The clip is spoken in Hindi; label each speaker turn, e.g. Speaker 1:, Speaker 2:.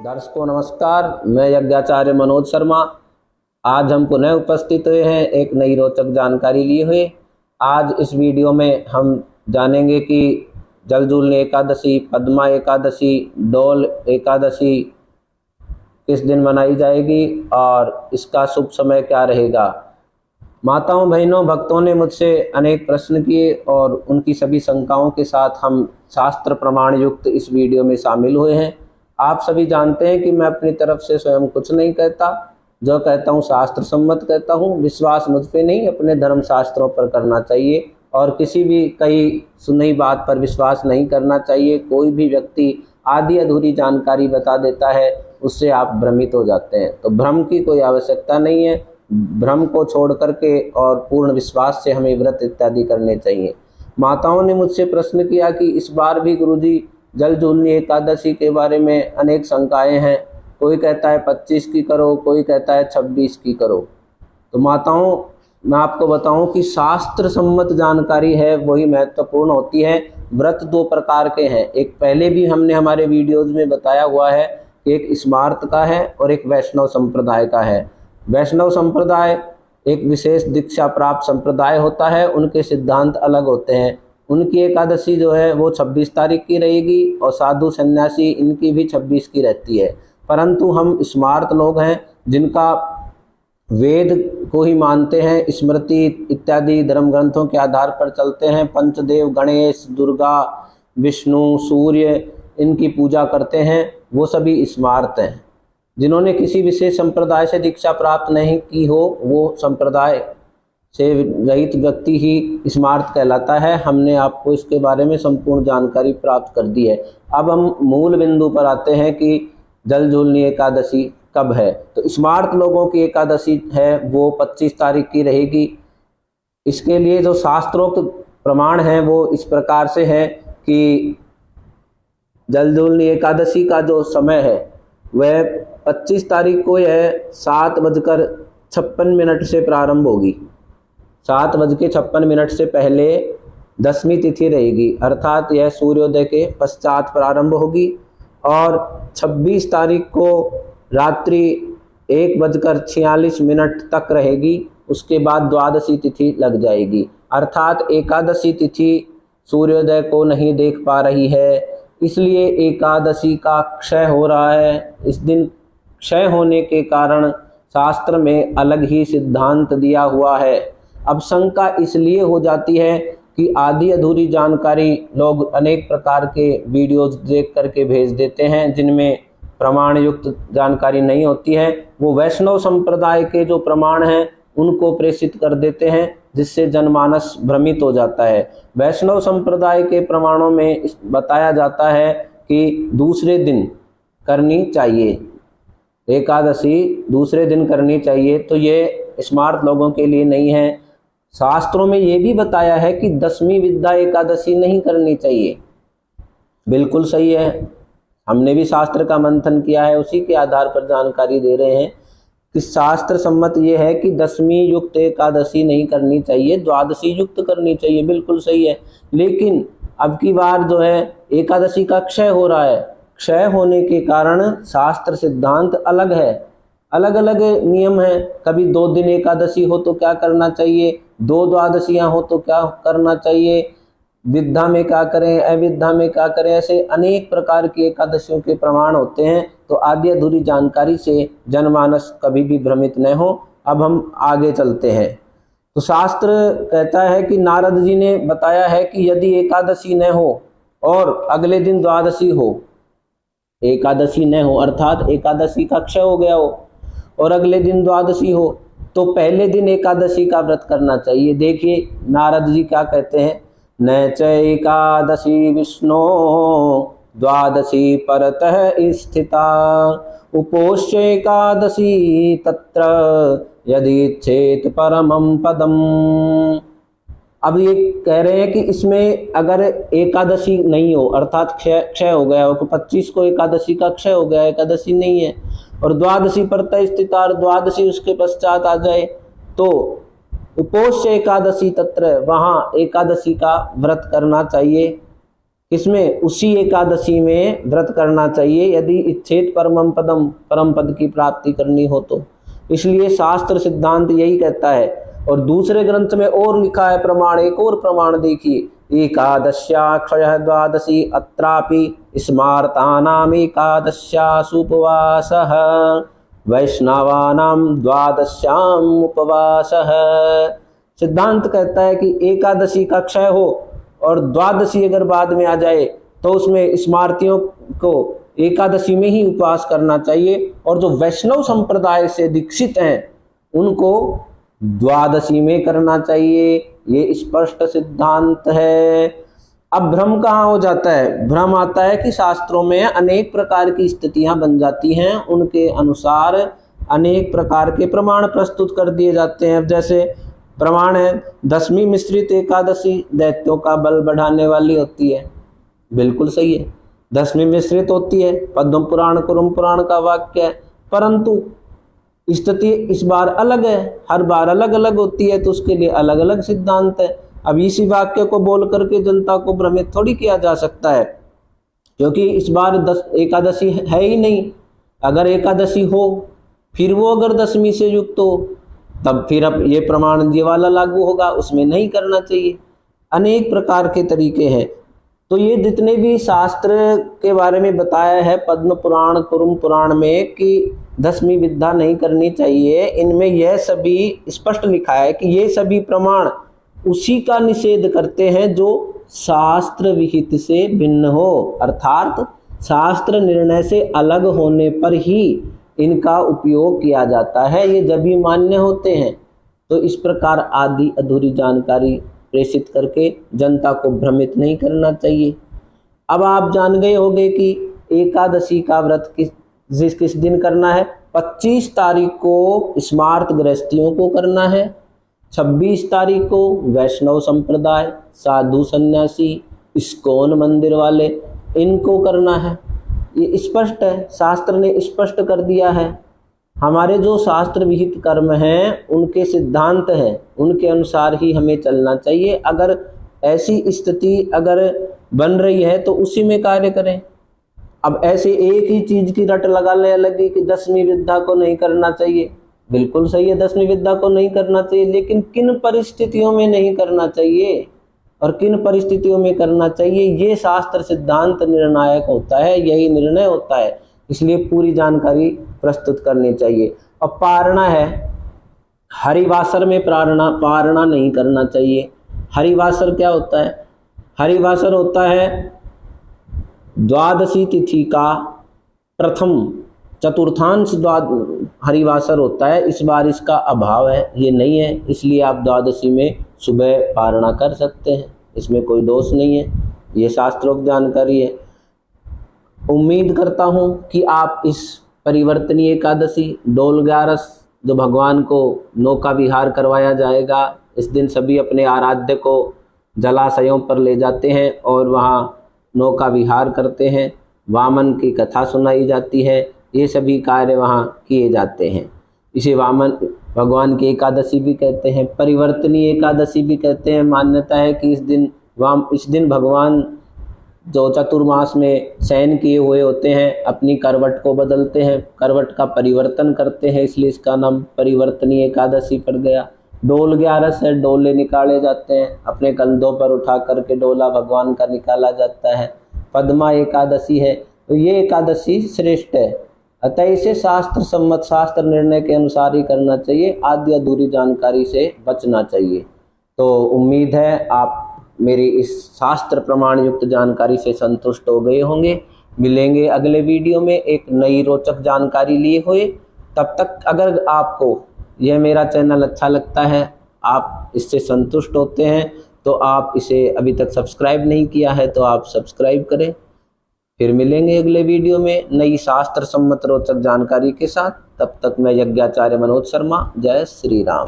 Speaker 1: दर्शकों नमस्कार, मैं यज्ञाचार्य मनोज शर्मा। आज हम पुनः उपस्थित हुए हैं एक नई रोचक जानकारी लिए हुए। आज इस वीडियो में हम जानेंगे कि जलजूलनी एकादशी, पद्मा एकादशी, डोल एकादशी किस दिन मनाई जाएगी और इसका शुभ समय क्या रहेगा। माताओं बहनों भक्तों ने मुझसे अनेक प्रश्न किए और उनकी सभी शंकाओं के साथ हम शास्त्र प्रमाण युक्त इस वीडियो में शामिल हुए हैं। आप सभी जानते हैं कि मैं अपनी तरफ से स्वयं कुछ नहीं कहता, जो कहता हूँ शास्त्र सम्मत कहता हूँ। विश्वास मुझ पे नहीं, अपने धर्म शास्त्रों पर करना चाहिए और किसी भी कही सुनी बात पर विश्वास नहीं करना चाहिए। कोई भी व्यक्ति आधी अधूरी जानकारी बता देता है, उससे आप भ्रमित हो जाते हैं। तो भ्रम की कोई आवश्यकता नहीं है। भ्रम को छोड़ करके और पूर्ण विश्वास से हमें व्रत इत्यादि करने चाहिए। माताओं ने मुझसे प्रश्न किया कि इस बार भी गुरुजी जलजूलनी एकादशी के बारे में अनेक शंकाएं हैं। कोई कहता है 25 की करो, कोई कहता है 26 की करो। तो माताओं, मैं आपको बताऊं कि शास्त्र सम्मत जानकारी है वही महत्वपूर्ण होती है। व्रत दो प्रकार के हैं। एक पहले भी हमने हमारे वीडियोज में बताया हुआ है कि एक स्मार्त का है और एक वैष्णव संप्रदाय का है। वैष्णव संप्रदाय एक विशेष दीक्षा प्राप्त संप्रदाय होता है, उनके सिद्धांत अलग होते हैं। उनकी एकादशी जो है वो 26 तारीख की रहेगी और साधु सन्यासी इनकी भी 26 की रहती है। परंतु हम स्मार्त लोग हैं जिनका वेद को ही मानते हैं, स्मृति इत्यादि धर्म ग्रंथों के आधार पर चलते हैं। पंचदेव गणेश, दुर्गा, विष्णु, सूर्य इनकी पूजा करते हैं, वो सभी स्मार्त हैं। जिन्होंने किसी विशेष संप्रदाय से दीक्षा प्राप्त नहीं की हो, वो संप्रदाय से रहित व्यक्ति ही स्मार्त कहलाता है। हमने आपको इसके बारे में संपूर्ण जानकारी प्राप्त कर दी है। अब हम मूल बिंदु पर आते हैं कि जलजूलनी एकादशी कब है। तो स्मार्त लोगों की एकादशी है वो 25 तारीख की रहेगी। इसके लिए जो शास्त्रोक्त प्रमाण हैं वो इस प्रकार से है कि जलजूलनी एकादशी का जो समय है वह 25 तारीख को यह 7:56 से प्रारंभ होगी। 7:56 से पहले 10वीं तिथि रहेगी, अर्थात यह सूर्योदय के पश्चात प्रारंभ होगी और 26 तारीख को रात्रि 1:46 तक रहेगी। उसके बाद द्वादशी तिथि लग जाएगी, अर्थात एकादशी तिथि सूर्योदय को नहीं देख पा रही है, इसलिए एकादशी का क्षय हो रहा है। इस दिन क्षय होने के कारण शास्त्र में अलग ही सिद्धांत दिया हुआ है। अब शंका इसलिए हो जाती है कि आधी अधूरी जानकारी लोग अनेक प्रकार के वीडियोज देख करके भेज देते हैं जिनमें प्रमाण युक्त जानकारी नहीं होती है। वो वैष्णव संप्रदाय के जो प्रमाण हैं उनको प्रेषित कर देते हैं, जिससे जनमानस भ्रमित हो जाता है। वैष्णव संप्रदाय के प्रमाणों में बताया जाता है कि दूसरे दिन करनी चाहिए, एकादशी दूसरे दिन करनी चाहिए। तो ये स्मार्ट लोगों के लिए नहीं है। शास्त्रों में ये भी बताया है कि 10वीं विद्या एकादशी नहीं करनी चाहिए। बिल्कुल सही है, हमने भी शास्त्र का मंथन किया है, उसी के आधार पर जानकारी दे रहे हैं कि शास्त्र सम्मत ये है कि 10वीं युक्त एकादशी नहीं करनी चाहिए, द्वादशी युक्त करनी चाहिए। बिल्कुल सही है, लेकिन अब की बार जो है एकादशी का क्षय हो रहा है। क्षय होने के कारण शास्त्र सिद्धांत अलग है, अलग अलग नियम हैं। कभी 2 दिन एकादशी हो तो क्या करना चाहिए, 2 द्वादशियां हो तो क्या करना चाहिए, विद्या में क्या करें, अविद्या में क्या करें, ऐसे अनेक प्रकार की एकादशियों के प्रमाण होते हैं। तो आधी अधूरी जानकारी से जनमानस कभी भी भ्रमित न हो। अब हम आगे चलते हैं। तो शास्त्र कहता है कि नारद जी ने बताया है कि यदि एकादशी न हो और अगले दिन द्वादशी हो, एकादशी न हो अर्थात एकादशी का क्षय हो गया हो और अगले दिन द्वादशी हो, तो पहले दिन एकादशी का व्रत करना चाहिए। देखिए नारद जी क्या कहते हैं, न च एकादशी विष्णु द्वादशी परतः स्थिता उपोष्य एकादशी तत्र यदि चेत परमं पदम। अब ये कह रहे हैं कि इसमें अगर एकादशी नहीं हो अर्थात क्षय हो गया हो, 25 को एकादशी का क्षय हो गया, एकादशी नहीं है और द्वादशी परतः स्थिता और द्वादशी उसके पश्चात आ जाए, तो उपोष्य एकादशी तत्र वहाँ एकादशी का व्रत करना चाहिए। किसमें? उसी एकादशी में व्रत करना चाहिए यदि इच्छेत परमं पदम, परम पद की प्राप्ति करनी हो तो। इसलिए शास्त्र सिद्धांत यही कहता है। और दूसरे ग्रंथ में और लिखा है प्रमाण, एक और प्रमाण देखिए, एकादश्याक्षय द्वादशी अत्रापि स्मार्तानाम एकादश्यासु उपवासः वैष्णवानाम द्वादश्याम उपवासः। सिद्धांत कहता है कि एकादशी का क्षय हो और द्वादशी अगर बाद में आ जाए तो उसमें स्मार्तियों को एकादशी में ही उपवास करना चाहिए, और जो वैष्णव संप्रदाय से दीक्षित हैं उनको द्वादशी में करना चाहिए। ये स्पष्ट सिद्धांत है। अब भ्रम कहाँ हो जाता है? भ्रम आता है कि शास्त्रों में अनेक प्रकार की स्थितियां बन जाती हैं, उनके अनुसार अनेक प्रकार के प्रमाण प्रस्तुत कर दिए जाते हैं। जैसे प्रमाण है 10वीं मिश्रित एकादशी दैत्यों का बल बढ़ाने वाली होती है, बिल्कुल सही है, 10वीं मिश्रित होती है, पद्म पुराण कुरुम पुराण का वाक्य है, परंतु स्थिति इस बार अलग है, हर बार अलग अलग होती है, तो उसके लिए अलग अलग सिद्धांत है। अब इसी वाक्य को बोल करके जनता को भ्रमित थोड़ी किया जा सकता है, क्योंकि इस बार 10 एकादशी है ही नहीं। अगर एकादशी हो फिर वो अगर 10वीं से युक्त हो तब फिर अब ये प्रमाण ये वाला लागू होगा, उसमें नहीं करना चाहिए। अनेक प्रकार के तरीके हैं। तो ये जितने भी शास्त्र के बारे में बताया है पद्म पुराण कुरुम पुराण में कि 10वीं विद्या नहीं करनी चाहिए, इनमें यह सभी स्पष्ट लिखा है कि ये सभी प्रमाण उसी का निषेध करते हैं जो शास्त्र विहित से भिन्न हो, अर्थात शास्त्र निर्णय से अलग होने पर ही इनका उपयोग किया जाता है, ये जब भी मान्य होते हैं। तो इस प्रकार आदि अधूरी जानकारी प्रेषित करके जनता को भ्रमित नहीं करना चाहिए। अब आप जान गए होंगे कि एकादशी का व्रत किस दिन करना है। 25 तारीख को स्मार्त गृहस्थियों को करना है, 26 तारीख को वैष्णव संप्रदाय, साधु सन्यासी, इस्कॉन मंदिर वाले, इनको करना है। ये स्पष्ट है, शास्त्र ने स्पष्ट कर दिया है। हमारे जो शास्त्र विहित कर्म हैं उनके सिद्धांत हैं, उनके अनुसार ही हमें चलना चाहिए। अगर ऐसी स्थिति अगर बन रही है तो उसी में कार्य करें। अब ऐसे एक ही चीज की रट लगाने लगी कि 10वीं विद्या को नहीं करना चाहिए, बिल्कुल सही है, 10वीं विद्या को नहीं करना चाहिए, लेकिन किन परिस्थितियों में नहीं करना चाहिए और किन परिस्थितियों में करना चाहिए, ये शास्त्र सिद्धांत निर्णायक होता है, यही निर्णय होता है। इसलिए पूरी जानकारी प्रस्तुत करनी चाहिए। अब पारणा है, हरिवासर में पारणा नहीं करना चाहिए। हरिवासर क्या होता है? हरिवासर होता है द्वादशी तिथि का प्रथम चतुर्थांश हरिवासर होता है। इस बार इसका अभाव है, ये नहीं है, इसलिए आप द्वादशी में सुबह पारणा कर सकते हैं, इसमें कोई दोष नहीं है, ये शास्त्रोक्त जानकारी है। उम्मीद करता हूँ कि आप इस परिवर्तनीय एकादशी डोल 11 जो भगवान को नौका विहार करवाया जाएगा, इस दिन सभी अपने आराध्य को जलाशयों पर ले जाते हैं और वहाँ नौका विहार करते हैं, वामन की कथा सुनाई जाती है, ये सभी कार्य वहाँ किए जाते हैं। इसे वामन भगवान की एकादशी भी कहते हैं, परिवर्तनीय एकादशी भी कहते हैं। मान्यता है कि इस दिन भगवान जो चतुर्मास में शयन किए हुए होते हैं अपनी करवट को बदलते हैं, करवट का परिवर्तन करते हैं, इसलिए इसका नाम परिवर्तनीय एकादशी पड़ गया। डोल 11 से डोले निकाले जाते हैं, अपने कंधों पर उठा करके डोला भगवान का निकाला जाता है। पद्मा एकादशी है, तो ये एकादशी श्रेष्ठ है। अतः इसे शास्त्र सम्मत शास्त्र निर्णय के अनुसार ही करना चाहिए, आदि अधूरी जानकारी से बचना चाहिए। तो उम्मीद है आप मेरी इस शास्त्र प्रमाण युक्त जानकारी से संतुष्ट हो गए होंगे। मिलेंगे अगले वीडियो में एक नई रोचक जानकारी लिए हुए। तब तक अगर आपको यह मेरा चैनल अच्छा लगता है, आप इससे संतुष्ट होते हैं, तो आप इसे अभी तक सब्सक्राइब नहीं किया है तो आप सब्सक्राइब करें। फिर मिलेंगे अगले वीडियो में नई शास्त्र सम्मत रोचक जानकारी के साथ। तब तक मैं यज्ञाचार्य मनोज शर्मा, जय श्री राम।